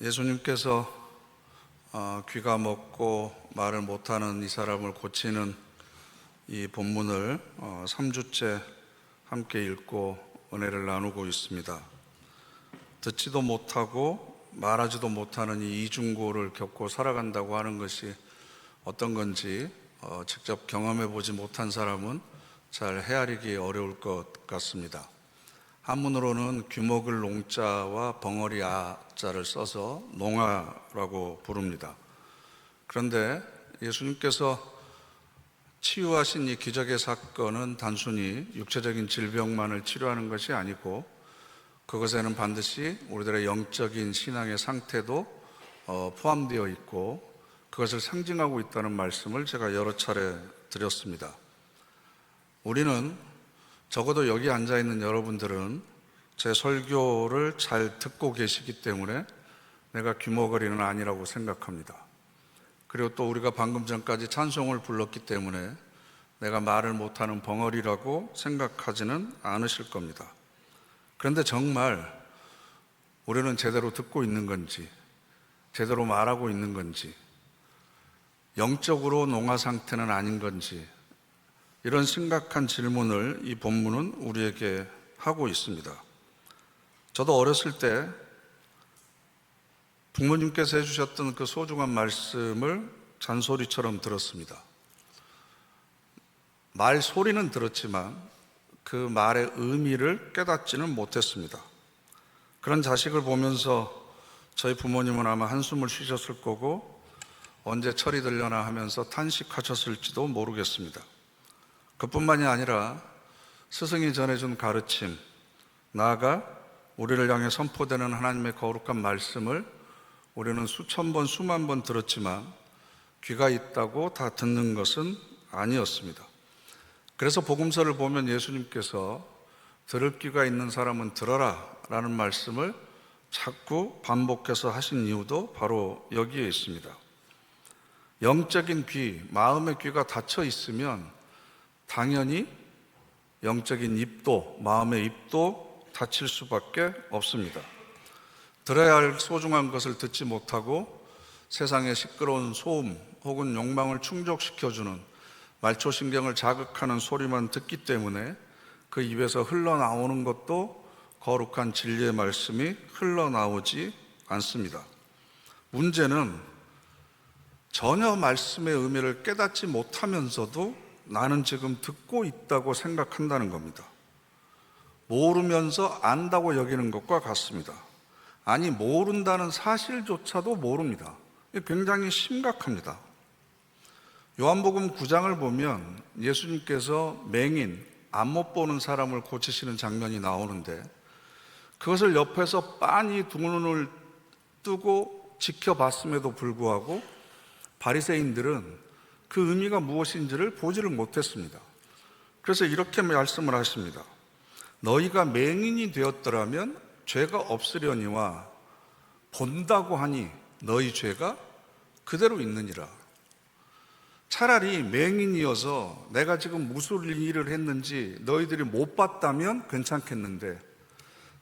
예수님께서 귀가 먹고 말을 못하는 이 사람을 고치는 이 본문을 3주째 함께 읽고 은혜를 나누고 있습니다. 듣지도 못하고 말하지도 못하는 이 이중고를 겪고 살아간다고 하는 것이 어떤 건지 직접 경험해 보지 못한 사람은 잘 헤아리기 어려울 것 같습니다. 한문으로는 귀먹을 농자와 벙어리 아자를 써서 농아라고 부릅니다. 그런데 예수님께서 치유하신 이 기적의 사건은 단순히 육체적인 질병만을 치료하는 것이 아니고 그것에는 반드시 우리들의 영적인 신앙의 상태도 포함되어 있고 그것을 상징하고 있다는 말씀을 제가 여러 차례 드렸습니다. 우리는 적어도 여기 앉아있는 여러분들은 제 설교를 잘 듣고 계시기 때문에 내가 귀머거리는 아니라고 생각합니다. 그리고 또 우리가 방금 전까지 찬송을 불렀기 때문에 내가 말을 못하는 벙어리라고 생각하지는 않으실 겁니다. 그런데 정말 우리는 제대로 듣고 있는 건지, 제대로 말하고 있는 건지, 영적으로 농아 상태는 아닌 건지, 이런 심각한 질문을 이 본문은 우리에게 하고 있습니다. 저도 어렸을 때 부모님께서 해주셨던 그 소중한 말씀을 잔소리처럼 들었습니다. 말소리는 들었지만 그 말의 의미를 깨닫지는 못했습니다. 그런 자식을 보면서 저희 부모님은 아마 한숨을 쉬셨을 거고 언제 철이 들려나 하면서 탄식하셨을지도 모르겠습니다. 그뿐만이 아니라 스승이 전해준 가르침, 나아가 우리를 향해 선포되는 하나님의 거룩한 말씀을 우리는 수천 번, 수만 번 들었지만 귀가 있다고 다 듣는 것은 아니었습니다. 그래서 복음서를 보면 예수님께서 들을 귀가 있는 사람은 들어라 라는 말씀을 자꾸 반복해서 하신 이유도 바로 여기에 있습니다. 영적인 귀, 마음의 귀가 닫혀 있으면 당연히 영적인 입도, 마음의 입도 닫힐 수밖에 없습니다. 들어야 할 소중한 것을 듣지 못하고 세상의 시끄러운 소음 혹은 욕망을 충족시켜주는 말초신경을 자극하는 소리만 듣기 때문에 그 입에서 흘러나오는 것도 거룩한 진리의 말씀이 흘러나오지 않습니다. 문제는 전혀 말씀의 의미를 깨닫지 못하면서도 나는 지금 듣고 있다고 생각한다는 겁니다. 모르면서 안다고 여기는 것과 같습니다. 아니, 모른다는 사실조차도 모릅니다. 굉장히 심각합니다. 요한복음 9장을 보면 예수님께서 맹인, 안 못 보는 사람을 고치시는 장면이 나오는데 그것을 옆에서 빤히 두 눈을 뜨고 지켜봤음에도 불구하고 바리새인들은 그 의미가 무엇인지를 보지를 못했습니다. 그래서 이렇게 말씀을 하십니다. 너희가 맹인이 되었더라면 죄가 없으려니와 본다고 하니 너희 죄가 그대로 있느니라. 차라리 맹인이어서 내가 지금 무슨 일을 했는지 너희들이 못 봤다면 괜찮겠는데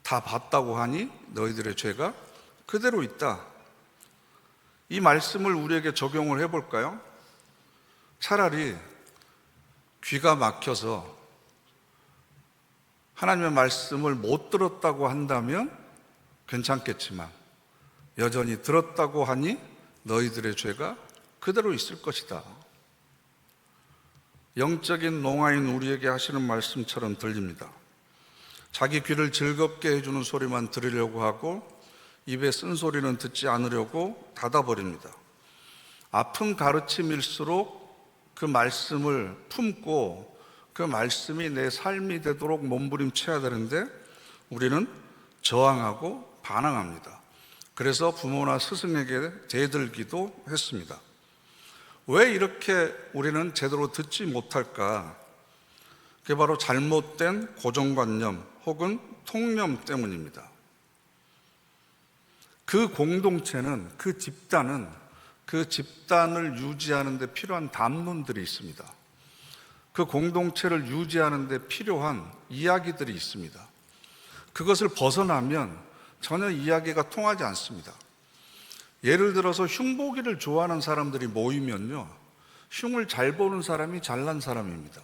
다 봤다고 하니 너희들의 죄가 그대로 있다. 이 말씀을 우리에게 적용을 해볼까요? 차라리 귀가 막혀서 하나님의 말씀을 못 들었다고 한다면 괜찮겠지만 여전히 들었다고 하니 너희들의 죄가 그대로 있을 것이다. 영적인 농아인 우리에게 하시는 말씀처럼 들립니다. 자기 귀를 즐겁게 해주는 소리만 들으려고 하고 입에 쓴소리는 듣지 않으려고 닫아버립니다. 아픈 가르침일수록 그 말씀을 품고 그 말씀이 내 삶이 되도록 몸부림쳐야 되는데 우리는 저항하고 반항합니다. 그래서 부모나 스승에게 대들기도 했습니다. 왜 이렇게 우리는 제대로 듣지 못할까? 그게 바로 잘못된 고정관념 혹은 통념 때문입니다. 그 공동체는, 그 집단을 유지하는 데 필요한 담론들이 있습니다. 그 공동체를 유지하는 데 필요한 이야기들이 있습니다. 그것을 벗어나면 전혀 이야기가 통하지 않습니다. 예를 들어서 흉보기를 좋아하는 사람들이 모이면요, 흉을 잘 보는 사람이 잘난 사람입니다.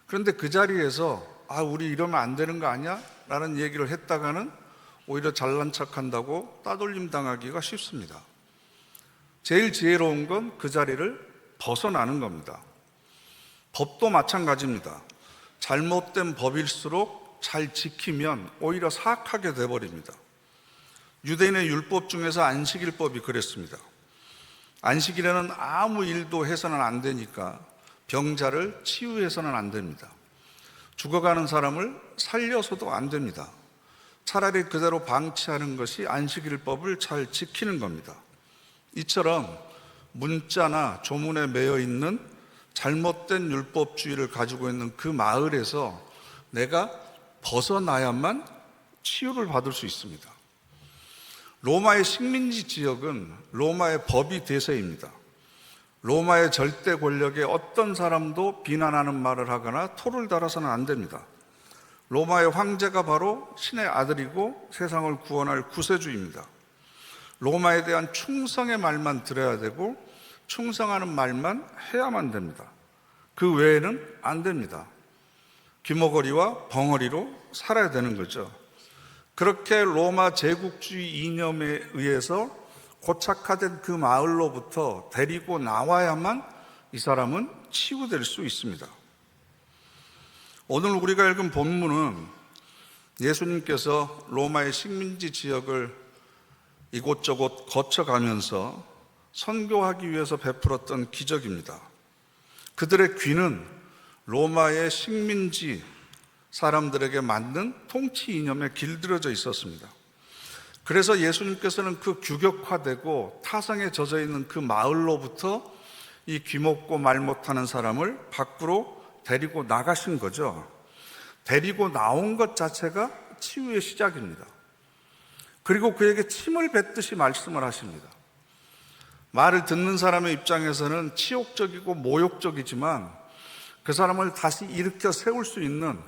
그런데 그 자리에서 우리 이러면 안 되는 거 아니야? 라는 얘기를 했다가는 오히려 잘난 척한다고 따돌림 당하기가 쉽습니다. 제일 지혜로운 건 그 자리를 벗어나는 겁니다. 법도 마찬가지입니다. 잘못된 법일수록 잘 지키면 오히려 사악하게 돼버립니다. 유대인의 율법 중에서 안식일법이 그랬습니다. 안식일에는 아무 일도 해서는 안 되니까 병자를 치유해서는 안 됩니다. 죽어가는 사람을 살려서도 안 됩니다. 차라리 그대로 방치하는 것이 안식일법을 잘 지키는 겁니다. 이처럼 문자나 조문에 매여 있는 잘못된 율법주의를 가지고 있는 그 마을에서 내가 벗어나야만 치유를 받을 수 있습니다. 로마의 식민지 지역은 로마의 법이 대세입니다. 로마의 절대 권력에 어떤 사람도 비난하는 말을 하거나 토를 달아서는 안 됩니다. 로마의 황제가 바로 신의 아들이고 세상을 구원할 구세주입니다. 로마에 대한 충성의 말만 들어야 되고 충성하는 말만 해야만 됩니다. 그 외에는 안 됩니다. 귀머거리와 벙어리로 살아야 되는 거죠. 그렇게 로마 제국주의 이념에 의해서 고착화된 그 마을로부터 데리고 나와야만 이 사람은 치유될 수 있습니다. 오늘 우리가 읽은 본문은 예수님께서 로마의 식민지 지역을 이곳저곳 거쳐가면서 선교하기 위해서 베풀었던 기적입니다. 그들의 귀는 로마의 식민지 사람들에게 맞는 통치 이념에 길들여져 있었습니다. 그래서 예수님께서는 그 규격화되고 타성에 젖어 있는 그 마을로부터 이 귀먹고 말 못하는 사람을 밖으로 데리고 나가신 거죠. 데리고 나온 것 자체가 치유의 시작입니다. 그리고 그에게 침을 뱉듯이 말씀을 하십니다. 말을 듣는 사람의 입장에서는 치욕적이고 모욕적이지만 그 사람을 다시 일으켜 세울 수 있는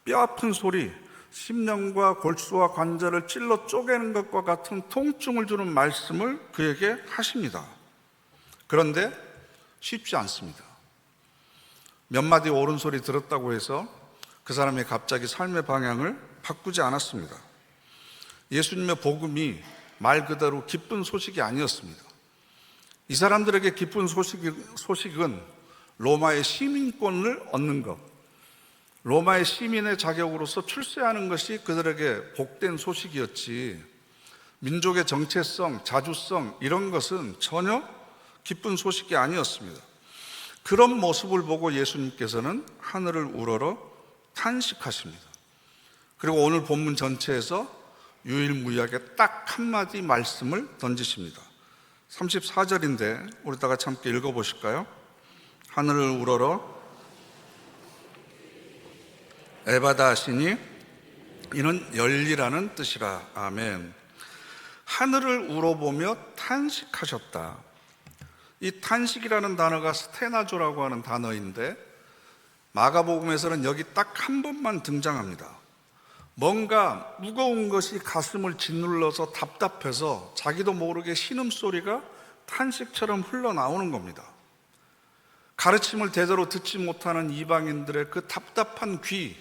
뼈아픈 소리, 심령과 골수와 관절을 찔러 쪼개는 것과 같은 통증을 주는 말씀을 그에게 하십니다. 그런데 쉽지 않습니다. 몇 마디 옳은 소리 들었다고 해서 그 사람이 갑자기 삶의 방향을 바꾸지 않았습니다. 예수님의 복음이 말 그대로 기쁜 소식이 아니었습니다. 이 사람들에게 기쁜 소식은 로마의 시민권을 얻는 것, 로마의 시민의 자격으로서 출세하는 것이 그들에게 복된 소식이었지, 민족의 정체성, 자주성 이런 것은 전혀 기쁜 소식이 아니었습니다. 그런 모습을 보고 예수님께서는 하늘을 우러러 탄식하십니다. 그리고 오늘 본문 전체에서 유일무이하게 딱 한마디 말씀을 던지십니다. 34절인데 우리 다 같이 함께 읽어보실까요? 하늘을 우러러 에바다 하시니 이는 열리라는 뜻이라. 아멘. 하늘을 우러보며 탄식하셨다. 이 탄식이라는 단어가 스테나조라고 하는 단어인데 마가복음에서는 여기 딱 한 번만 등장합니다. 뭔가 무거운 것이 가슴을 짓눌러서 답답해서 자기도 모르게 신음소리가 탄식처럼 흘러나오는 겁니다. 가르침을 제대로 듣지 못하는 이방인들의 그 답답한 귀,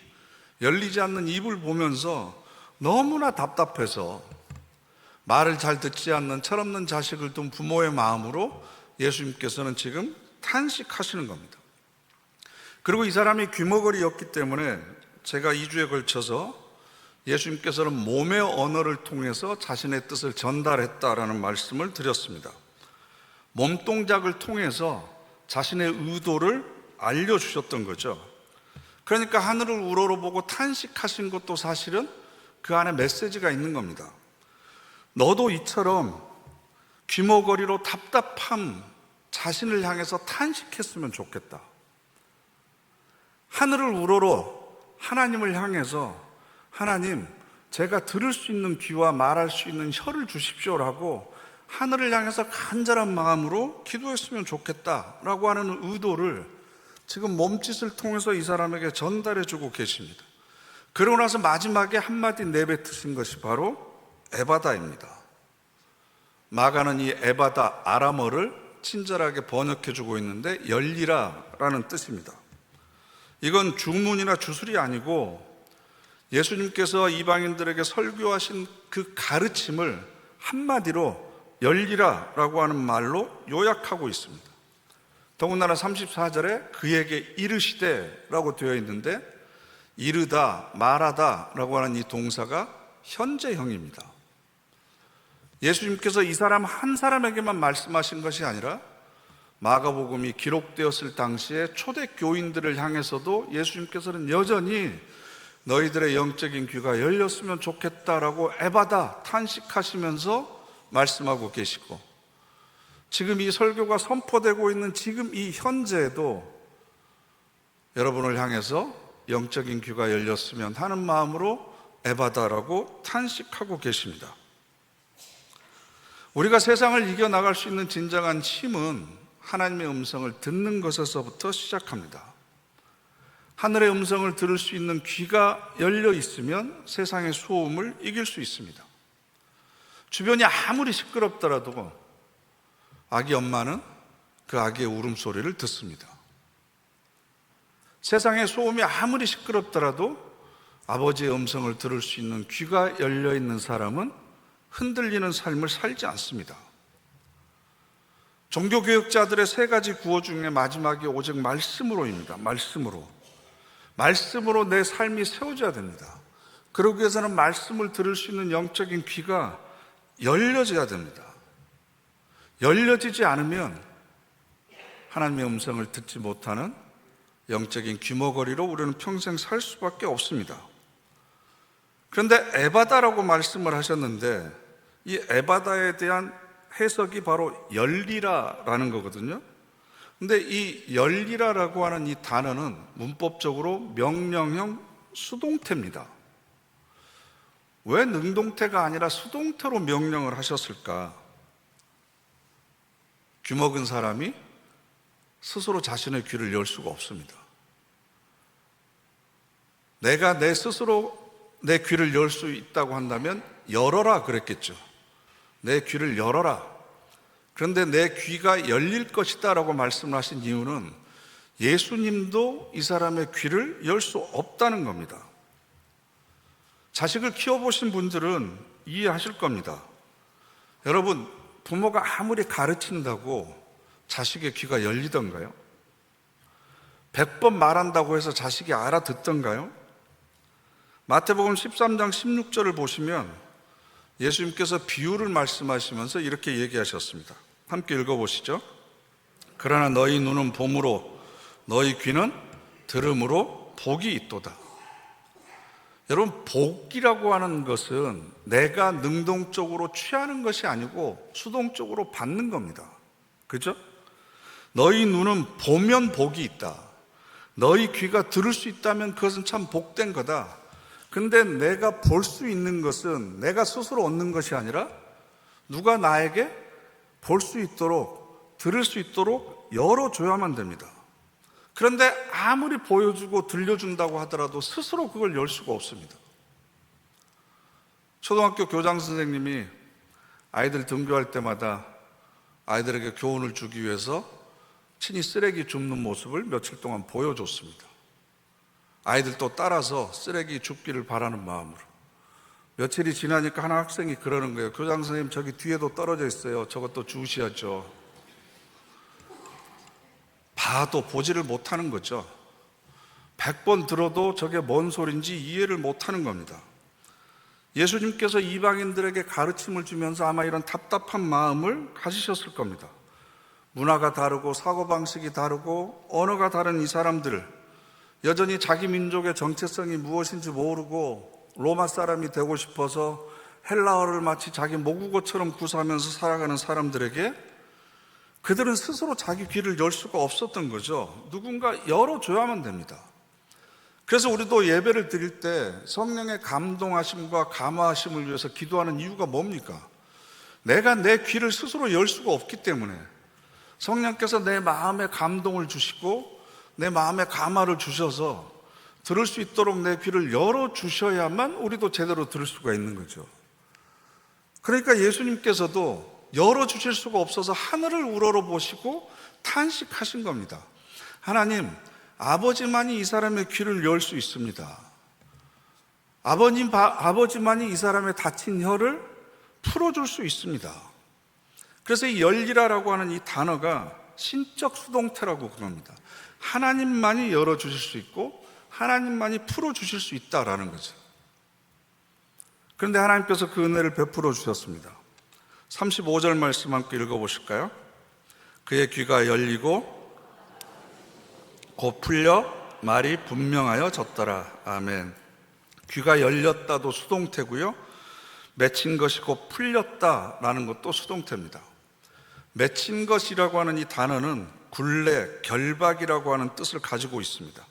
열리지 않는 입을 보면서 너무나 답답해서 말을 잘 듣지 않는 철없는 자식을 둔 부모의 마음으로 예수님께서는 지금 탄식하시는 겁니다. 그리고 이 사람이 귀머거리였기 때문에 제가 2주에 걸쳐서 예수님께서는 몸의 언어를 통해서 자신의 뜻을 전달했다라는 말씀을 드렸습니다. 몸동작을 통해서 자신의 의도를 알려주셨던 거죠. 그러니까 하늘을 우러러보고 탄식하신 것도 사실은 그 안에 메시지가 있는 겁니다. 너도 이처럼 귀머거리로 답답함 자신을 향해서 탄식했으면 좋겠다. 하늘을 우러러 하나님을 향해서 하나님, 제가 들을 수 있는 귀와 말할 수 있는 혀를 주십시오라고 하늘을 향해서 간절한 마음으로 기도했으면 좋겠다라고 하는 의도를 지금 몸짓을 통해서 이 사람에게 전달해 주고 계십니다. 그러고 나서 마지막에 한마디 내뱉으신 것이 바로 에바다입니다. 마가는 이 에바다 아람어를 친절하게 번역해 주고 있는데 열리라라는 뜻입니다. 이건 주문이나 주술이 아니고 예수님께서 이방인들에게 설교하신 그 가르침을 한마디로 열리라라고 하는 말로 요약하고 있습니다. 더군다나 34절에 그에게 이르시되라고 되어 있는데 이르다, 말하다라고 하는 이 동사가 현재형입니다. 예수님께서 이 사람 한 사람에게만 말씀하신 것이 아니라 마가복음이 기록되었을 당시에 초대 교인들을 향해서도 예수님께서는 여전히 너희들의 영적인 귀가 열렸으면 좋겠다라고 에바다 탄식하시면서 말씀하고 계시고, 지금 이 설교가 선포되고 있는 지금 이 현재에도 여러분을 향해서 영적인 귀가 열렸으면 하는 마음으로 에바다라고 탄식하고 계십니다. 우리가 세상을 이겨나갈 수 있는 진정한 힘은 하나님의 음성을 듣는 것에서부터 시작합니다. 하늘의 음성을 들을 수 있는 귀가 열려 있으면 세상의 소음을 이길 수 있습니다. 주변이 아무리 시끄럽더라도 아기 엄마는 그 아기의 울음소리를 듣습니다. 세상의 소음이 아무리 시끄럽더라도 아버지의 음성을 들을 수 있는 귀가 열려 있는 사람은 흔들리는 삶을 살지 않습니다. 종교개혁자들의 세 가지 구호 중에 마지막이 오직 말씀으로입니다. 말씀으로 내 삶이 세워져야 됩니다. 그러기 위해서는 말씀을 들을 수 있는 영적인 귀가 열려져야 됩니다. 열려지지 않으면 하나님의 음성을 듣지 못하는 영적인 귀머거리로 우리는 평생 살 수밖에 없습니다. 그런데 에바다라고 말씀을 하셨는데 이 에바다에 대한 해석이 바로 열리라라는 거거든요. 근데 이 열리라라고 하는 이 단어는 문법적으로 명령형 수동태입니다. 왜 능동태가 아니라 수동태로 명령을 하셨을까? 귀먹은 사람이 스스로 자신의 귀를 열 수가 없습니다. 내가 내 스스로 내 귀를 열 수 있다고 한다면 열어라 그랬겠죠. 내 귀를 열어라. 그런데 내 귀가 열릴 것이다 라고 말씀을 하신 이유는 예수님도 이 사람의 귀를 열 수 없다는 겁니다. 자식을 키워보신 분들은 이해하실 겁니다. 여러분, 부모가 아무리 가르친다고 자식의 귀가 열리던가요? 100번 말한다고 해서 자식이 알아듣던가요? 마태복음 13장 16절을 보시면 예수님께서 비유를 말씀하시면서 이렇게 얘기하셨습니다. 함께 읽어보시죠. 그러나 너희 눈은 봄으로 너희 귀는 들음으로 복이 있도다. 여러분, 복이라고 하는 것은 내가 능동적으로 취하는 것이 아니고 수동적으로 받는 겁니다. 그죠? 너희 눈은 보면 복이 있다. 너희 귀가 들을 수 있다면 그것은 참 복된 거다. 근데 내가 볼 수 있는 것은 내가 스스로 얻는 것이 아니라 누가 나에게 볼 수 있도록, 들을 수 있도록 열어줘야만 됩니다. 그런데 아무리 보여주고 들려준다고 하더라도 스스로 그걸 열 수가 없습니다. 초등학교 교장 선생님이 아이들 등교할 때마다 아이들에게 교훈을 주기 위해서 친히 쓰레기 줍는 모습을 며칠 동안 보여줬습니다. 아이들도 따라서 쓰레기 줍기를 바라는 마음으로. 며칠이 지나니까 한 학생이 그러는 거예요. 교장 선생님, 저기 뒤에도 떨어져 있어요. 저것도 주우셔야죠. 봐도 보지를 못하는 거죠. 100번 들어도 저게 뭔 소린지 이해를 못하는 겁니다. 예수님께서 이방인들에게 가르침을 주면서 아마 이런 답답한 마음을 가지셨을 겁니다. 문화가 다르고 사고방식이 다르고 언어가 다른 이 사람들, 여전히 자기 민족의 정체성이 무엇인지 모르고 로마 사람이 되고 싶어서 헬라어를 마치 자기 모국어처럼 구사하면서 살아가는 사람들에게 그들은 스스로 자기 귀를 열 수가 없었던 거죠. 누군가 열어줘야만 됩니다. 그래서 우리도 예배를 드릴 때 성령의 감동하심과 감화하심을 위해서 기도하는 이유가 뭡니까? 내가 내 귀를 스스로 열 수가 없기 때문에 성령께서 내 마음에 감동을 주시고 내 마음에 감화를 주셔서 들을 수 있도록 내 귀를 열어주셔야만 우리도 제대로 들을 수가 있는 거죠. 그러니까 예수님께서도 열어주실 수가 없어서 하늘을 우러러 보시고 탄식하신 겁니다. 하나님, 아버지만이 이 사람의 귀를 열 수 있습니다. 아버지만이 이 사람의 닫힌 혀를 풀어줄 수 있습니다. 그래서 이 열리라라고 하는 이 단어가 신적 수동태라고 그럽니다. 하나님만이 열어주실 수 있고 하나님만이 풀어주실 수 있다라는 거죠. 그런데 하나님께서 그 은혜를 베풀어 주셨습니다. 35절 말씀 함께 읽어보실까요? 그의 귀가 열리고 곧 풀려 말이 분명하여 졌더라. 아멘. 귀가 열렸다도 수동태고요, 맺힌 것이 곧 풀렸다라는 것도 수동태입니다. 맺힌 것이라고 하는 이 단어는 굴레, 결박이라고 하는 뜻을 가지고 있습니다.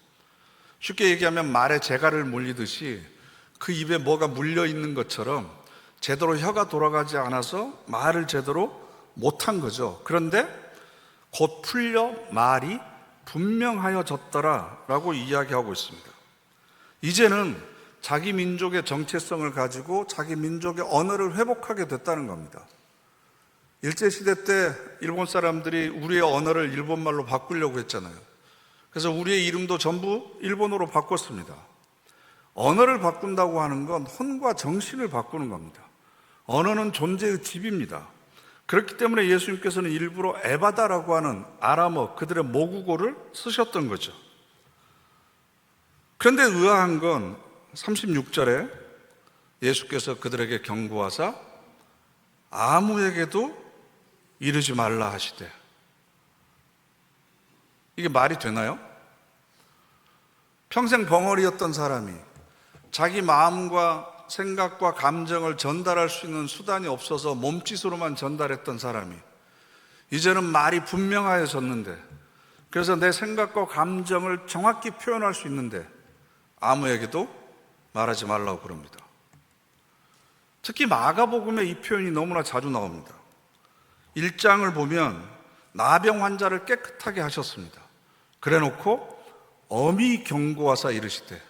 쉽게 얘기하면 말에 재갈을 물리듯이 그 입에 뭐가 물려 있는 것처럼 제대로 혀가 돌아가지 않아서 말을 제대로 못한 거죠. 그런데 곧 풀려 말이 분명하여졌더라 라고 이야기하고 있습니다. 이제는 자기 민족의 정체성을 가지고 자기 민족의 언어를 회복하게 됐다는 겁니다. 일제시대 때 일본 사람들이 우리의 언어를 일본말로 바꾸려고 했잖아요. 그래서 우리의 이름도 전부 일본어로 바꿨습니다. 언어를 바꾼다고 하는 건 혼과 정신을 바꾸는 겁니다. 언어는 존재의 집입니다. 그렇기 때문에 예수님께서는 일부러 에바다라고 하는 아람어, 그들의 모국어를 쓰셨던 거죠. 그런데 의아한 건 36절에 예수께서 그들에게 경고하사 아무에게도 이르지 말라 하시되, 이게 말이 되나요? 평생 벙어리였던 사람이 자기 마음과 생각과 감정을 전달할 수 있는 수단이 없어서 몸짓으로만 전달했던 사람이 이제는 말이 분명하여졌는데, 그래서 내 생각과 감정을 정확히 표현할 수 있는데 아무에게도 말하지 말라고 그럽니다. 특히 마가복음에 이 표현이 너무나 자주 나옵니다. 1장을 보면 나병 환자를 깨끗하게 하셨습니다. 그래놓고 엄히 경고하사 이르시되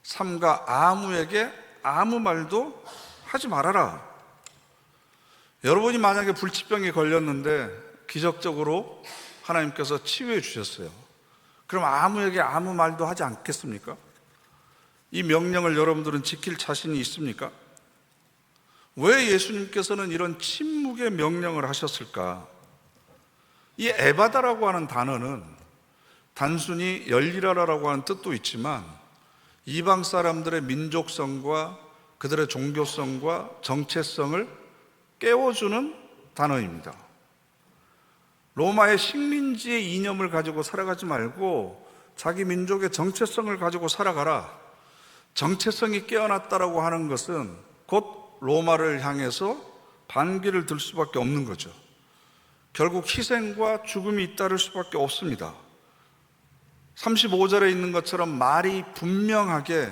삼가 아무에게 아무 말도 하지 말아라. 여러분이 만약에 불치병에 걸렸는데 기적적으로 하나님께서 치유해 주셨어요. 그럼 아무에게 아무 말도 하지 않겠습니까? 이 명령을 여러분들은 지킬 자신이 있습니까? 왜 예수님께서는 이런 침묵의 명령을 하셨을까? 이 에바다라고 하는 단어는 단순히 열리라라고 하는 뜻도 있지만 이방 사람들의 민족성과 그들의 종교성과 정체성을 깨워주는 단어입니다. 로마의 식민지의 이념을 가지고 살아가지 말고 자기 민족의 정체성을 가지고 살아가라. 정체성이 깨어났다라고 하는 것은 곧 로마를 향해서 반기를 들 수밖에 없는 거죠. 결국 희생과 죽음이 잇따를 수밖에 없습니다. 35절에 있는 것처럼 말이 분명하게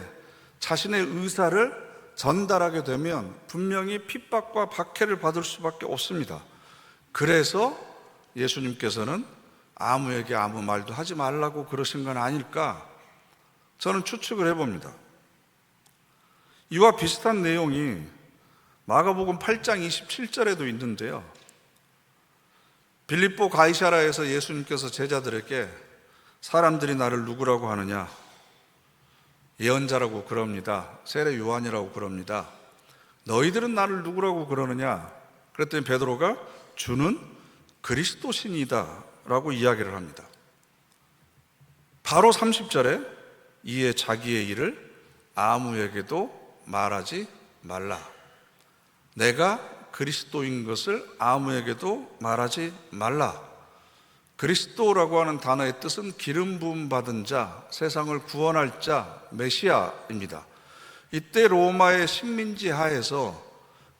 자신의 의사를 전달하게 되면 분명히 핍박과 박해를 받을 수밖에 없습니다. 그래서 예수님께서는 아무에게 아무 말도 하지 말라고 그러신 건 아닐까? 저는 추측을 해봅니다. 이와 비슷한 내용이 마가복음 8장 27절에도 있는데요, 빌립보 가이사라에서 예수님께서 제자들에게 사람들이 나를 누구라고 하느냐? 예언자라고 그럽니다. 세례 요한이라고 그럽니다. 너희들은 나를 누구라고 그러느냐? 그랬더니 베드로가 주는 그리스도신이다 라고 이야기를 합니다. 바로 30절에 이에 자기의 일을 아무에게도 말하지 말라. 내가 그리스도인 것을 아무에게도 말하지 말라. 그리스도라고 하는 단어의 뜻은 기름 부음 받은 자, 세상을 구원할 자, 메시아입니다. 이때 로마의 식민지 하에서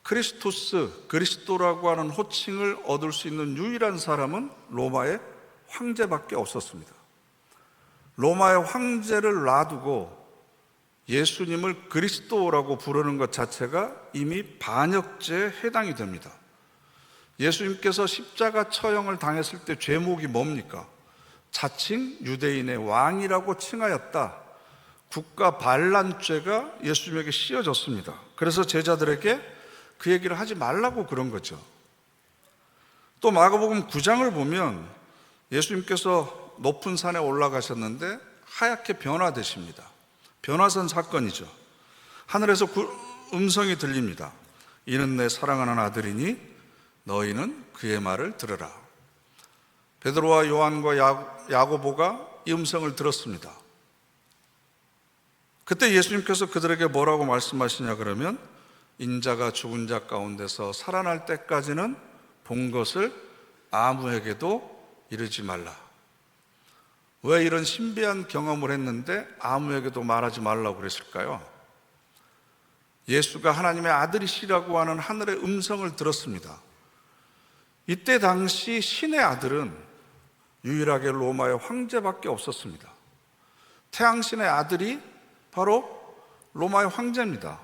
크리스토스, 그리스도라고 하는 호칭을 얻을 수 있는 유일한 사람은 로마의 황제밖에 없었습니다. 로마의 황제를 놔두고 예수님을 그리스도라고 부르는 것 자체가 이미 반역죄에 해당이 됩니다. 예수님께서 십자가 처형을 당했을 때 죄목이 뭡니까? 자칭 유대인의 왕이라고 칭하였다. 국가 반란죄가 예수님에게 씌어졌습니다. 그래서 제자들에게 그 얘기를 하지 말라고 그런 거죠. 또 마가복음 9장을 보면 예수님께서 높은 산에 올라가셨는데 하얗게 변화되십니다. 변화선 사건이죠. 하늘에서 음성이 들립니다. 이는 내 사랑하는 아들이니 너희는 그의 말을 들으라. 베드로와 요한과 야고보가 이 음성을 들었습니다. 그때 예수님께서 그들에게 뭐라고 말씀하시냐 그러면 인자가 죽은 자 가운데서 살아날 때까지는 본 것을 아무에게도 이르지 말라. 왜 이런 신비한 경험을 했는데 아무에게도 말하지 말라고 그랬을까요? 예수가 하나님의 아들이시라고 하는 하늘의 음성을 들었습니다. 이때 당시 신의 아들은 유일하게 로마의 황제밖에 없었습니다. 태양신의 아들이 바로 로마의 황제입니다.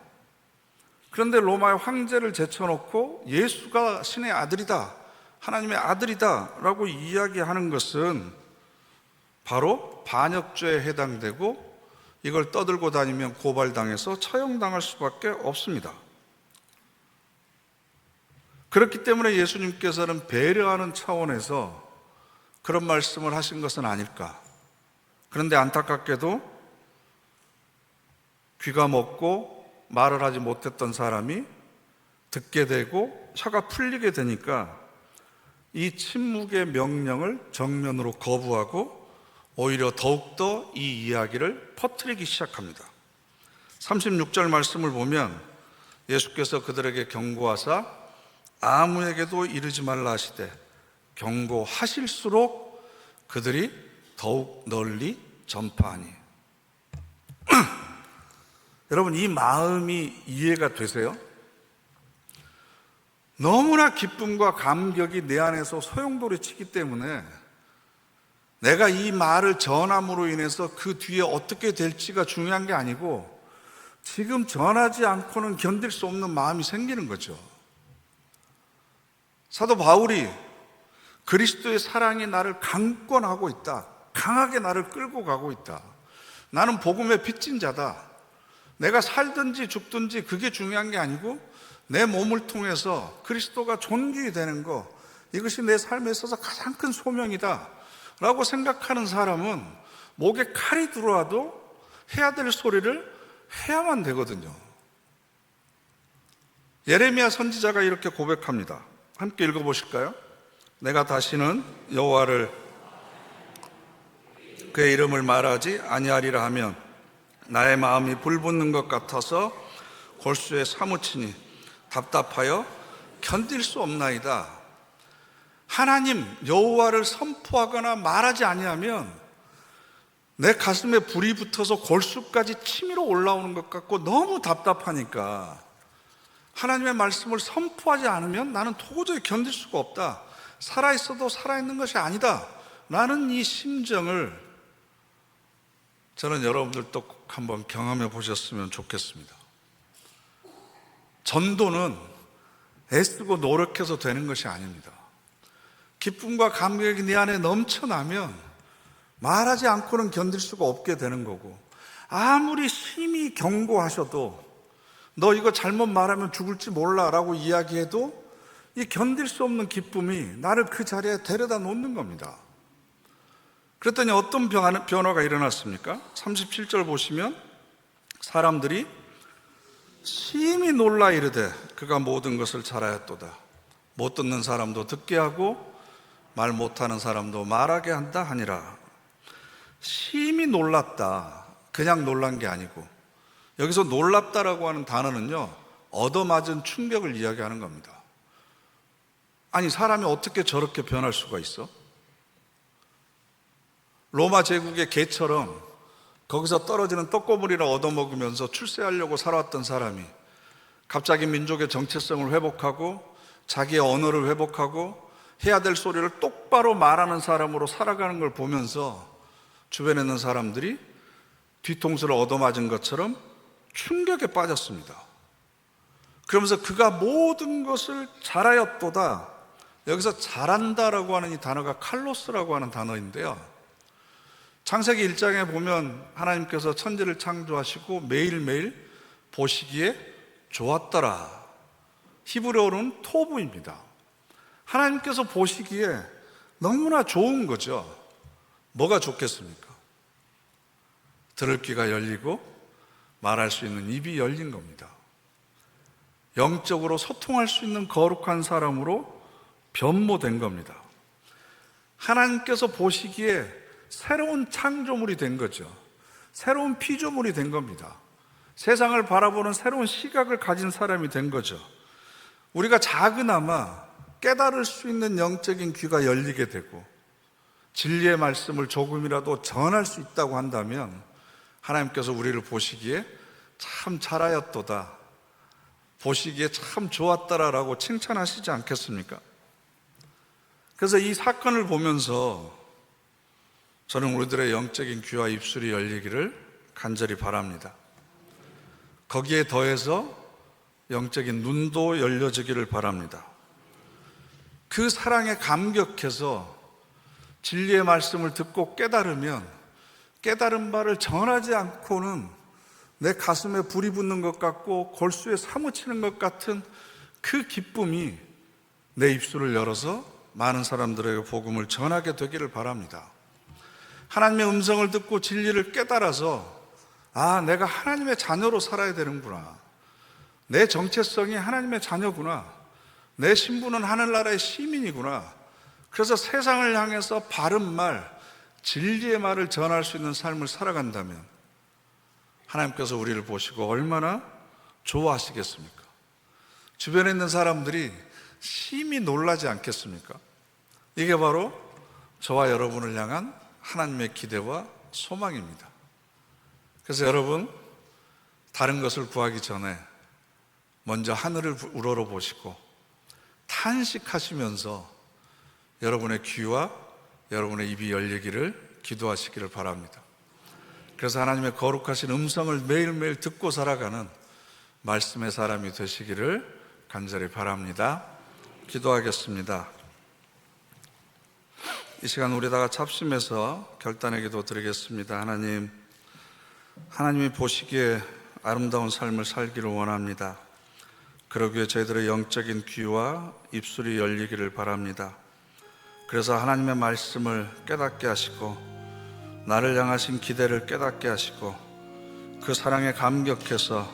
그런데 로마의 황제를 제쳐놓고 예수가 신의 아들이다, 하나님의 아들이다 라고 이야기하는 것은 바로 반역죄에 해당되고 이걸 떠들고 다니면 고발당해서 처형당할 수밖에 없습니다. 그렇기 때문에 예수님께서는 배려하는 차원에서 그런 말씀을 하신 것은 아닐까. 그런데 안타깝게도 귀가 먹고 말을 하지 못했던 사람이 듣게 되고 혀가 풀리게 되니까 이 침묵의 명령을 정면으로 거부하고 오히려 더욱더 이 이야기를 퍼뜨리기 시작합니다. 36절 말씀을 보면 예수께서 그들에게 경고하사 아무에게도 이르지 말라 하시되 경고하실수록 그들이 더욱 널리 전파하니. 여러분, 이 마음이 이해가 되세요? 너무나 기쁨과 감격이 내 안에서 소용돌이 치기 때문에 내가 이 말을 전함으로 인해서 그 뒤에 어떻게 될지가 중요한 게 아니고 지금 전하지 않고는 견딜 수 없는 마음이 생기는 거죠. 사도 바울이 그리스도의 사랑이 나를 강권하고 있다, 강하게 나를 끌고 가고 있다, 나는 복음의 빚진 자다, 내가 살든지 죽든지 그게 중요한 게 아니고 내 몸을 통해서 그리스도가 존귀히 되는 거, 이것이 내 삶에 있어서 가장 큰 소명이다 라고 생각하는 사람은 목에 칼이 들어와도 해야 될 소리를 해야만 되거든요. 예레미야 선지자가 이렇게 고백합니다. 함께 읽어보실까요? 내가 다시는 여호와를 그의 이름을 말하지 아니하리라 하면 나의 마음이 불붙는 것 같아서 골수에 사무치니 답답하여 견딜 수 없나이다. 하나님 여호와를 선포하거나 말하지 아니하면 내 가슴에 불이 붙어서 골수까지 치밀어 올라오는 것 같고 너무 답답하니까 하나님의 말씀을 선포하지 않으면 나는 도저히 견딜 수가 없다. 살아있어도 살아있는 것이 아니다 라는 이 심정을 저는 여러분들도 꼭 한번 경험해 보셨으면 좋겠습니다. 전도는 애쓰고 노력해서 되는 것이 아닙니다. 기쁨과 감격이 내 안에 넘쳐나면 말하지 않고는 견딜 수가 없게 되는 거고, 아무리 심히 경고하셔도 너 이거 잘못 말하면 죽을지 몰라 라고 이야기해도 이 견딜 수 없는 기쁨이 나를 그 자리에 데려다 놓는 겁니다. 그랬더니 어떤 변화가 일어났습니까? 37절 보시면 사람들이 심히 놀라 이르되 그가 모든 것을 잘하였도다. 못 듣는 사람도 듣게 하고 말 못하는 사람도 말하게 한다 하니라. 심히 놀랐다. 그냥 놀란 게 아니고, 여기서 놀랍다라고 하는 단어는요, 얻어맞은 충격을 이야기하는 겁니다. 아니, 사람이 어떻게 저렇게 변할 수가 있어? 로마 제국의 개처럼 거기서 떨어지는 떡고물이라 얻어먹으면서 출세하려고 살아왔던 사람이 갑자기 민족의 정체성을 회복하고 자기의 언어를 회복하고 해야 될 소리를 똑바로 말하는 사람으로 살아가는 걸 보면서 주변에 있는 사람들이 뒤통수를 얻어맞은 것처럼 충격에 빠졌습니다. 그러면서 그가 모든 것을 잘하였도다. 여기서 잘한다라고 하는 이 단어가 칼로스라고 하는 단어인데요, 창세기 1장에 보면 하나님께서 천지를 창조하시고 매일매일 보시기에 좋았더라. 히브리어로는 토부입니다. 하나님께서 보시기에 너무나 좋은 거죠. 뭐가 좋겠습니까? 들을 귀가 열리고 말할 수 있는 입이 열린 겁니다. 영적으로 소통할 수 있는 거룩한 사람으로 변모된 겁니다. 하나님께서 보시기에 새로운 창조물이 된 거죠. 새로운 피조물이 된 겁니다. 세상을 바라보는 새로운 시각을 가진 사람이 된 거죠. 우리가 작으나마 깨달을 수 있는 영적인 귀가 열리게 되고 진리의 말씀을 조금이라도 전할 수 있다고 한다면 하나님께서 우리를 보시기에 참 잘하였도다, 보시기에 참 좋았더라라고 칭찬하시지 않겠습니까? 그래서 이 사건을 보면서 저는 우리들의 영적인 귀와 입술이 열리기를 간절히 바랍니다. 거기에 더해서 영적인 눈도 열려지기를 바랍니다. 그 사랑에 감격해서 진리의 말씀을 듣고 깨달으면 깨달은 바를 전하지 않고는 내 가슴에 불이 붙는 것 같고 골수에 사무치는 것 같은 그 기쁨이 내 입술을 열어서 많은 사람들에게 복음을 전하게 되기를 바랍니다. 하나님의 음성을 듣고 진리를 깨달아서 내가 하나님의 자녀로 살아야 되는구나, 내 정체성이 하나님의 자녀구나, 내 신분은 하늘나라의 시민이구나, 그래서 세상을 향해서 바른 말, 진리의 말을 전할 수 있는 삶을 살아간다면 하나님께서 우리를 보시고 얼마나 좋아하시겠습니까? 주변에 있는 사람들이 심히 놀라지 않겠습니까? 이게 바로 저와 여러분을 향한 하나님의 기대와 소망입니다. 그래서 여러분, 다른 것을 구하기 전에 먼저 하늘을 우러러 보시고 탄식하시면서 여러분의 귀와 여러분의 입이 열리기를 기도하시기를 바랍니다. 그래서 하나님의 거룩하신 음성을 매일매일 듣고 살아가는 말씀의 사람이 되시기를 간절히 바랍니다. 기도하겠습니다. 이 시간 우리 다 같이 합심해서 결단의 기도 드리겠습니다. 하나님이 보시기에 아름다운 삶을 살기를 원합니다. 그러기 위해 저희들의 영적인 귀와 입술이 열리기를 바랍니다. 그래서 하나님의 말씀을 깨닫게 하시고 나를 향하신 기대를 깨닫게 하시고 그 사랑에 감격해서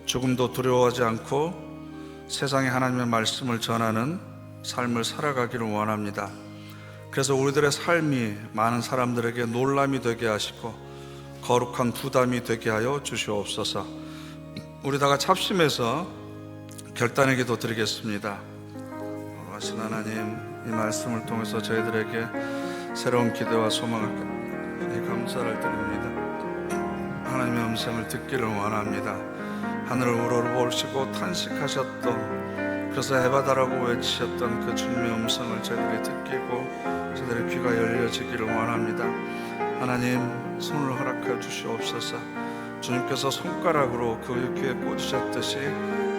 조금도 두려워하지 않고 세상에 하나님의 말씀을 전하는 삶을 살아가기를 원합니다. 그래서 우리들의 삶이 많은 사람들에게 놀람이 되게 하시고 거룩한 부담이 되게 하여 주시옵소서. 우리 다 같이 합심해서 결단의 기도 드리겠습니다. 거룩하신 하나님, 이 말씀을 통해서 저희들에게 새로운 기대와 소망을 감사를 드립니다. 하나님의 음성을 듣기를 원합니다. 하늘을 우러러보시고 탄식하셨던, 그래서 해바다라고 외치셨던 그 주님의 음성을 저희들이 듣기고 저희들의 귀가 열려지기를 원합니다. 하나님, 손을 허락해 주시옵소서. 주님께서 손가락으로 그 귀에 꽂으셨듯이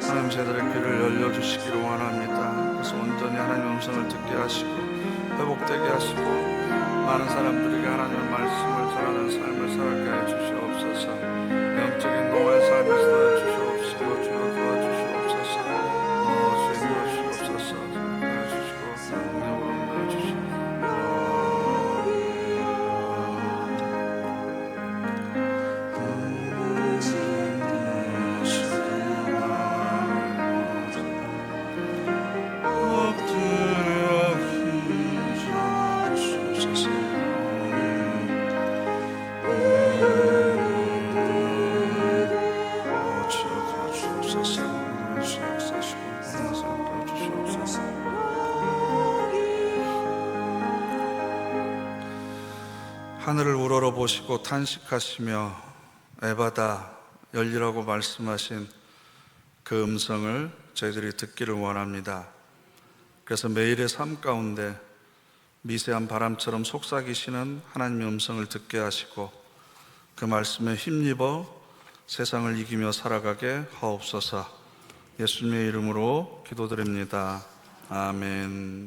하나님 저희들의 귀를 열려주시기를 원합니다. 그래서 온전히 하나님의 음성을 듣게 하시고 회복되게 하시고 많은 사람들에게 하나님의 말씀을 전하는 삶을 살게 해 주시옵소서. 영적인 노예 삶을 살아 주시옵시고 주여 도와주시옵소서. 주여 도와주시옵소서. 도와주시고 능력으로 도와주시고 하늘을 우러러보시고 탄식하시며 에바다 열리라고 말씀하신 그 음성을 저희들이 듣기를 원합니다. 그래서 매일의 삶 가운데 미세한 바람처럼 속삭이시는 하나님의 음성을 듣게 하시고 그 말씀에 힘입어 세상을 이기며 살아가게 하옵소서. 예수님의 이름으로 기도드립니다. 아멘.